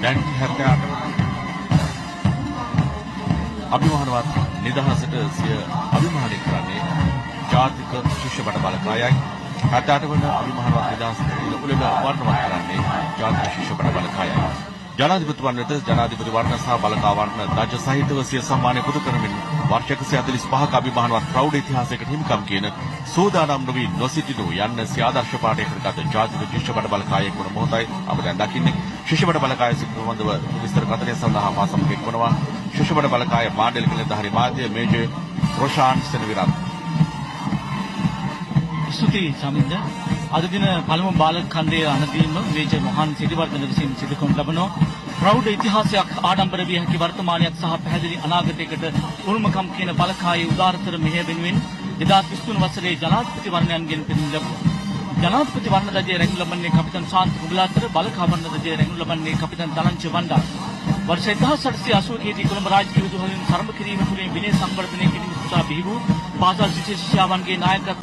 1978 අභිමානවත් නිදහසට සිය අභිමානය කරන්නේ ජාතික ශිෂ්‍ය බඩ බලකායයි. 78 වන අභිමානවත් නිදහස උළෙල වර්ණවත් කරන්නේ ජාතික ශිෂ්‍ය බඩ බලකායයි. ජනාධිපති වන්නට ජනාධිපති වර්ණ සහ බලකා වර්ණ දජ සහිතව සිය සම්මානය පුද කරමින් වර්ෂ 145ක අභිමානවත් ප්‍රෞಢ ඉතිහාසයකට හිමිකම් කියන සෝදානම් නොවී නොසිටිනු යන්න සිය ආදර්ශ පාඨය කරගත් ජාතික ශිෂ්‍ය බඩ බලකායයෙක් වන මොහොතයි අප දැන් දකින්නේ. ශිෂ්‍ය බඩ බලකාය පිළිබඳව විස්තර කතරේ සඳහා මා සමග එක්වනවා ශිෂ්‍ය බඩ බලකාය මාඩල් නිලධාරී මාධ්‍ය මේජර් රොෂාන් සෙනවිරත්. ස්තුතියි සමින්ද. අද දින පළමු බාලක ඛණ්ඩයේ අනදීම මේජර් මොහන් සිරිවර්ධන විසින් සිදු කරනු ලබන ප්‍රෞಢ ඉතිහාසයක් ආඩම්බර විය හැකි වර්තමානයක් සහ පැහැදිලි අනාගතයකට උරුමකම් කියන බලකායේ උදාරතර මෙහෙය වෙනුවෙන් 2023 වසරේ ජනාධිපති වර්ණයන්ගෙන් පිරිනැමු ලැබුණා. ජනාධිපති වර්ණ රජයේ රැඟු ලබන්නේ කපිටන් ශාන්ත කුබලාතර, බලකා වර්ණ රජයේ රැඟු ලබන්නේ කපිටන් දලංච වණ්ඩා. वर्ष 1880 දී කොළඹ රාජකීය විදුහලින් සරඹ කිරීම තුළින් විනය සංවර්ධනය කිරීම සඳහා බිහි වූ පාසල් ශිෂ්‍ය ශිෂ්‍යාවන්ගේ නායකත්වය